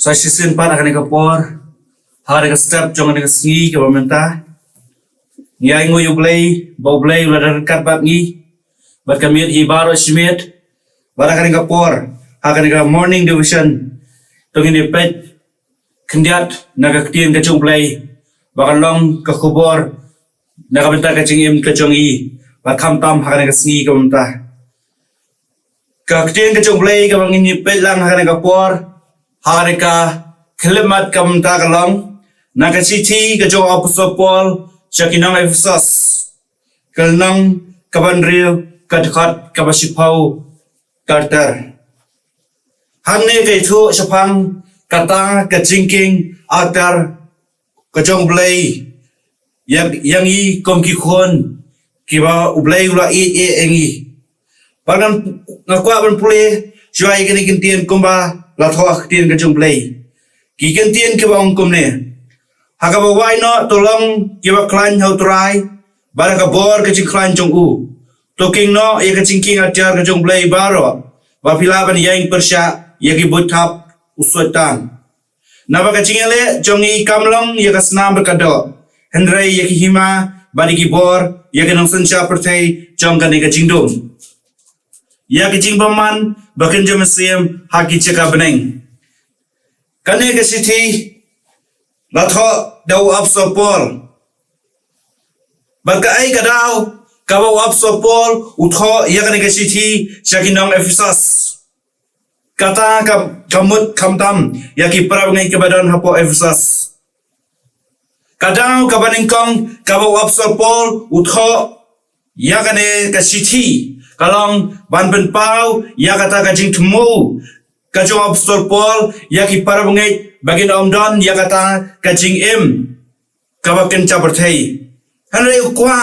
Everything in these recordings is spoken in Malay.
Sasisin pan akan kapor, hari ke step jangan ke sini ke pemerintah. Ngai ngu yublay, bau blay ulah dekat bat ni, bat kami ibaro simit, bat akan kapor, akan ke morning division, tungin di pet, kendiat naga ketien ke cung blay, bakan long ke kubor, naga bentar ke cingim ke cung i, bat kam tam akan ke sini ke pemerintah. Ketien ke cung blay ke bangin di pet lang akan kapor. Hari ka kelimat kam tagalong naga citi ke jo apostol Paul cakinang Efesus kelnang kabanril kadkat kabasipau karter hanne ke itu sepang kata ke jingking atar ke jong blay yang i kom ki khon kiba ublay ula engi pagan ngakwa ban pule juai kini kintien kumba la thoa tien ke jong blay ki kintien ke bang kumne haga ba wai no tolong kiba klan hau trai bara ka bor ke jing klan jong u to king no ye ke jing king ajar ke jong blay baro ba pila ban yang persya ye ki buthap usotan na ba ka jingele jong i kamlong ye ka snam berkado hendrai ye ki hima bari ki bor ye ke nong sancha pertai jong ka ne ka jingdom ya ke jing baman bakin jom siam haki ceka beneng kane ke siti latho dau apso Paul barka ai kadau kawa apso Paul utho ya kane ke siti sakinong Efesus kata kamut kamtam ya ki prab ngai ke badan hapo Efesus kadau kabaningkong kawa apso Paul utho ya kane ke siti kalong ban ben pau ya kata kajing temu kajong apostol Paul ya ki para bengai bagin omdon ya kata kajing kabaken cabertai hanre ukwa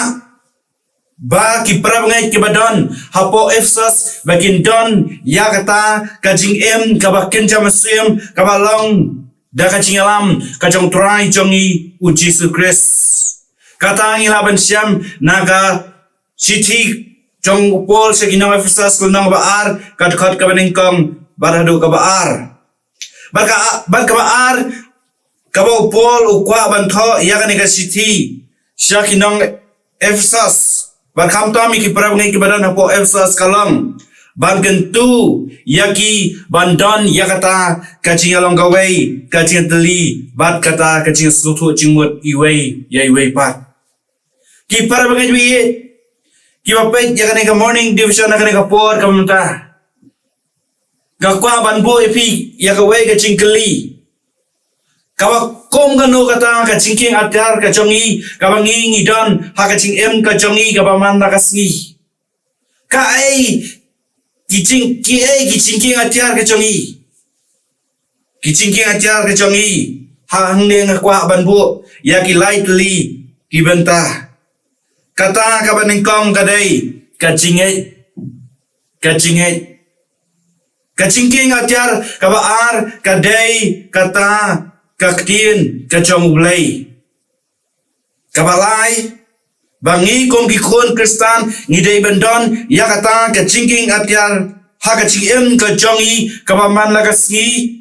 ba ki para bengai ki badon hapo Efesus bagin don ya kata kajing kabaken jamasem kabalong da kajing alam kajong trai jongi uji Yesus Kristus kata ngilaban siam naga siti jong Paul seginang Efesus kunang baar kadkot kabaningkong barado kabaar barka baar kabau Paul ukwa bantho yakan ika siti syakinang Efesus barkam tami ki prab ngai ki badan hapo Efesus kalam ban gentu yaki bandon yakata kacing along gawai kacing teli bat kata kacing sutu cingmut iwei yaiwei pat ki prab ngai biye kiba pet yakane ka morning division nakane ka por kamta gakwa banbo epi yakawe ka cingkeli kawa kom gano kata ka cingking atar ka jongi kabangi ngidon ha ka cing ka jongi ka bamanda ka sngi ka ai kicingking atar ka jongi kicingking atar ka jongi ha hangne ngakwa banbo yaki lightly kibenta kata kabaningkong kadai kacingking ajar kabaar kadai kata kaktien kacong ulai kabalai bangi kong kikon Kristan ngidai bendon ya kata kacingking ajar ha kacing kajongi kabaman lagasngi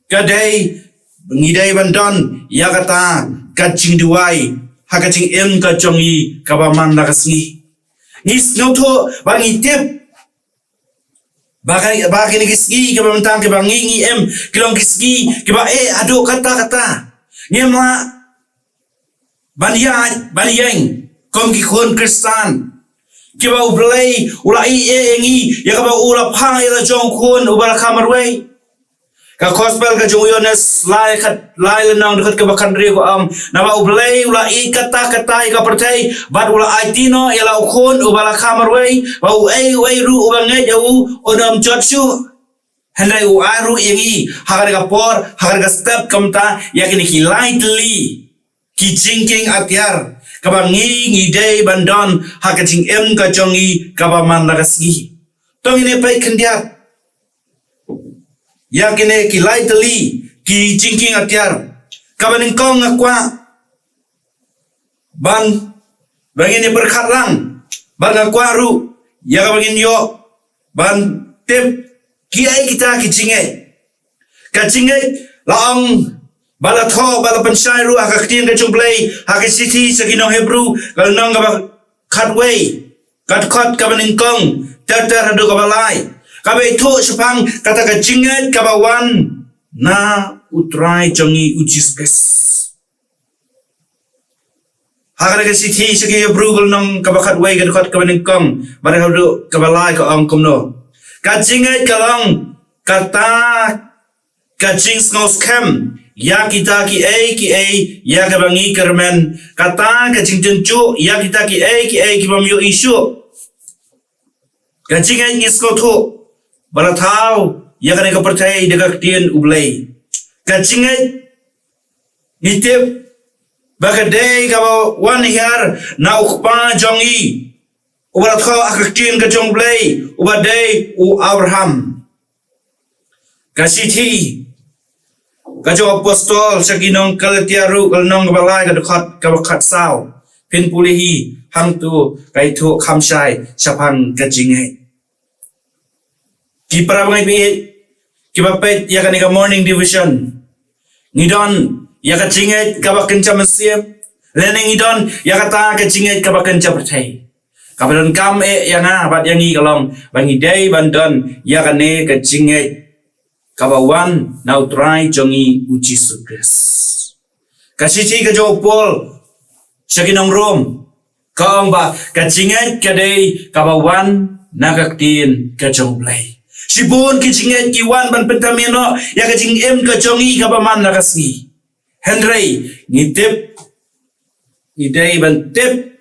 kadai ngidai bendon ya kata kacing duai hakacing ka jongi kabaman lagasngi nis noto bangi tip bakal ni kisgi kabamantang ke bangi kilong kisgi kiba ado kata nyemla baniyang kom ki khon Kristan kiba ublay ulai engi ya kaba ula phai la jong khon ubara kamarway ka gospel ka jong yones lai nang dekat ke bakan ri ko nama ublay ula kata ka pertai bad ula aitino ela ukhon ubala kamarway wa wei ru ubangai jau onam chotsu handai u aru yengi hagar ka por hagar ka step kamta yakini ki lightly ki jingking atyar kabangi ngidei bandon hakaching ka jongi kabaman lagasgi tongine pai kendiat yakine ki lightly ki jingking atyar kabaningkong ngakwa ban bangini berkhatlang ban ngakwa ru ya kabangin yo ban tip kiai kita kicingay laong bala tho bala pensyai ru haka ktin ka chumblay haka city sa kinong Hebrew kalnong ka katway katkot ka maningkong ter hadu ka balay ka itu supang kata ka jingat ka bawan na utray jongi ujiskes haka ka city sa kinong Hebrew kalnong ka katway katkot ka maningkong bala hadu ka balay ka angkom no ka jingat ka lang kata ka jings ngos kem ya kita ki a ya ka bangi kermen kata ka jingjencu ya kita ki a ki bamyo isu ka jingai ngisko thu balathau ya ka ne ka perthai de ka tien ublai ka jingai nitip bagade ka wan hiar na ukpa jongi ubalathau akakin ka jongblai ubadai u Abraham ka sithi kajo apostol sakinong kalatiaru kalnong balai ka khat sao pin pulihi hamtu kaitu khamsai sapang kajingai ki parabangai bi ki bapet ya ka morning division ngidon ya ka jingai ka bakenca mesiem leneng ngidon ya kata ka jingai ka bakenca perthai kabadan kam yang bat yang i kalong bangi dei bandon ya ka ne ka jingai kabawan nautrai jongi uji sukres kasiti ka jopol sakinong rom kaong ba kajingat kadai kabawan nagaktin ka jongblay sibun kijingat kiwan ban pentamino ya kajing em ka jongi kabaman nakasgi Henry ngidip ngidai ban tip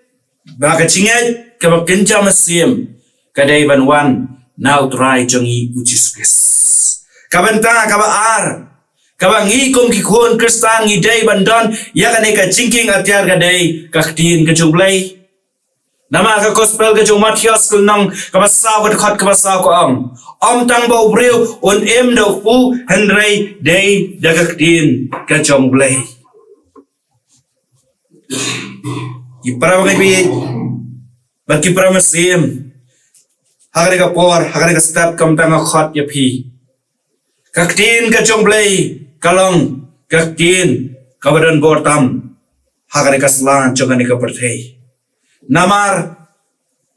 ba kajingat kabakenca mesim kadai ban wan nautrai jongi uji sukres kabanta kabaar kabangi kom ki khon kristan ngi dei bandon ya kane ka jingking atyar ka dei ka ktin ka jublai nama ka gospel ka jong Matius kulnong ka basaw ka khat ka basaw ko om tang ba ubreu on em do pu henrei dei da ka ktin ka jublai ki parawangai bi baki pramasim hagare ka por hagare ka step kam tang khat ya phi kaktin ka jongblay kalong kaktin kabadan bortam hagare ka slan jongani ka perthei namar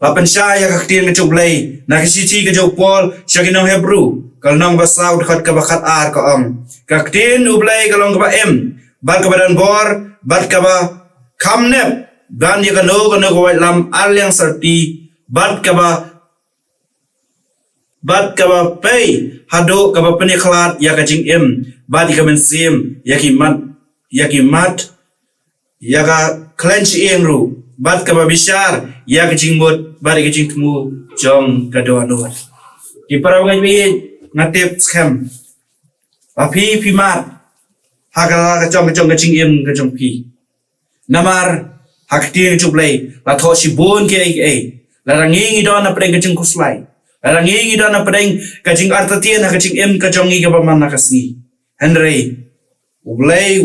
papensyaya kaktin ka jongblay nakisiti ka jopol shakinong Hebrew kalnong basaw khat ka bakhat ar ka kaktin ublay kalong ka ba em bal kabadan bor bat ka ba kamnep dan ya ka no lam alyang sarti bat ka ba pay hado ka ba peniklat ya ka jing em bat ka mensim ya ki mat ya ka clench engru bat ka ba bishar ya ka jing mot bat ka jing tmu jong ka do anur ki parawangai bi ngatip scam api mat hagala ka jong ka jing em ka jong pi namar hakti jublai la tho si bon ke la rangi don na preng ka jing kuslai rangi dan na pedeng kajing artatian na kajing em kajongi ka paman nakasni Henry ublay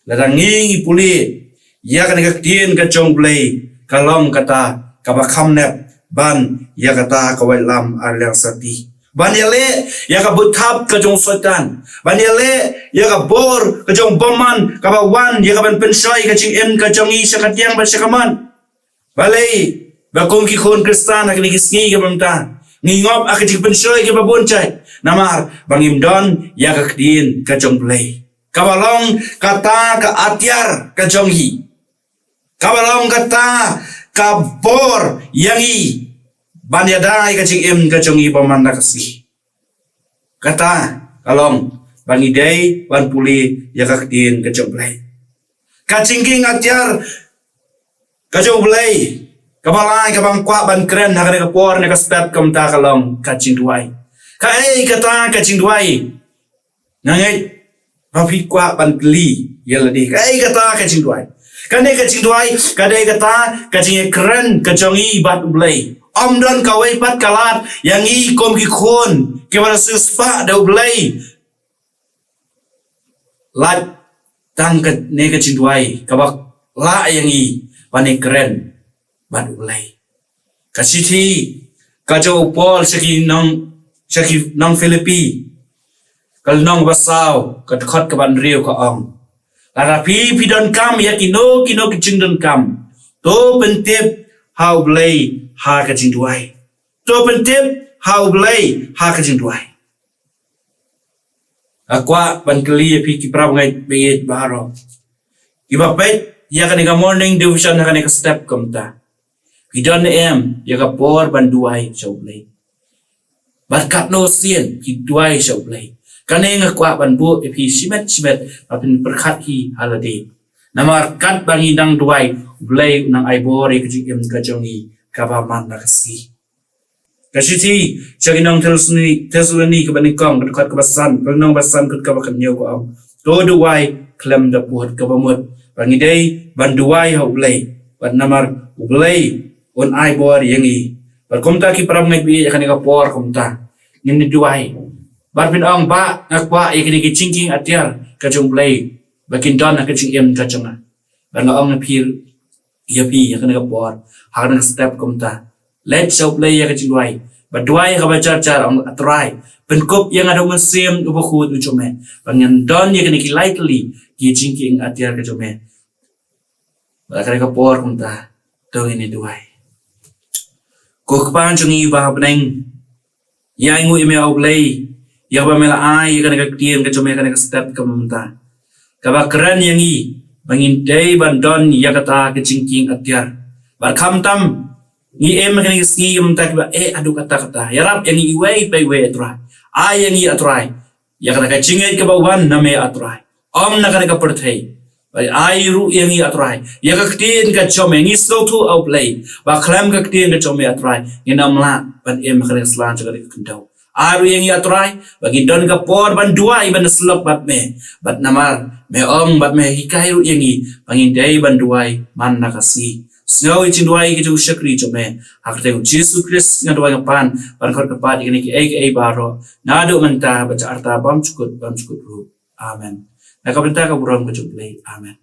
la rangi puli ya kan kaktien kajong blay kalong kata kabakam nep ban ya kata kawai lam arliang sati ban yale ya ka buthap kajong sotan ban yale ya ka bor kajong boman kabawan ya ka ban pensoi kajing em kajongi sakatiang ban sakaman balai bakong ki khon kristan ak nikisngi ka pamta ngingop ak jing pensoi ka baboncai namar bangim don ya ka kdin ka jongblay kabalong kata ka atyar ka jonghi kabalong kata ka bor yangi banyadai ka jing em ka jongi pamanda kasih kata kalong bangidai ban puli ya ka kdin ka jongblay ka jingking atyar ka jongblay kabalai kabang kwa ban kren hakane ka por ne ka step kam ta kalong ka jingduai ka kata ka jingduai nangai rafi kwa ban kli yeladi ka kata ka jingduai kane ka jingduai kade kata ka jing kren ka jongi bat ublai omdon ka wei pat kalat yang i kom ki khon ke wala spa da ublai lat tang ka ne ka jingduai ka bak la yang i pane kren ban ulai kasiti kajo Paul saki nang Filipi kal nong basau kat khot ka ban riu ka ong lara pi don kam ya kino ki ching don kam to pentip how blay ha ka ching duai to pentip how blay ha ka ching duai akwa ban kali pi ki prab ngai be baro iba pet ya ka morning devotion ka step kamta Hidon em ya ka por ban duai shau blay Barkat no sien ki duai shau blay Kanenga kwa ban bu epi simet apin perkat hi halade namar kat bangi dang duai blay nang ai bore ki em ka jongi ka ba man na kasi kasiti chaginang telsulani ka ban kong kat ka basan nang basan kat ka ba kan yo ko am to duai klem da puhat ka ba mut bangi dei ban duai hau blay ban namar blay on ai bore yangi bar komta ki pram ngai bi ka por komta ni duai Bar pin ong ba ngakwa ikini ki chingking atiar kajong play bakin don ka ching em ka chonga bar nga ong pir yapi yakana ka por hakana step komta let show play ya ka chingwai ba duai ka ba char ong atrai pen kop yang ada mesem ubo khut u chome banyan don yakini ki lightly ki chingking atiar ka chome ba ka por komta tong ini duai ko kpan chungi ba beneng ya ingu email play ya ba mela ai kana ka tien ka chome kana ka step ka mamta ka ba kran yang i bangin dei ban don ya kata ka chingking atyar bar kham tam ni em kana ka ski mamta ka adu kata ya rap yang i way by way atra ai yang i atrai ya kana ka chingai ka ba wan na me atrai om na kana ka perthai bai ai ru yang i atrai ya ka tien ka chome ni so tu au play ba khlam ka tien ka chome atrai ni namla ban em kana slan ka ka kentau Aru yang ia try bagi don ka por ban duai ban slop bat me bat namar me ong bat me hikai ru yang i bangin dei ban duai man nakasi snow ichin duai ki ju shakri chome hakte Jesus Christ nga duai pan ban khot ka pat ikini ki ai baro nadu manta baca arta bam cukut ru amen na ka benta ka buram ka jublei amen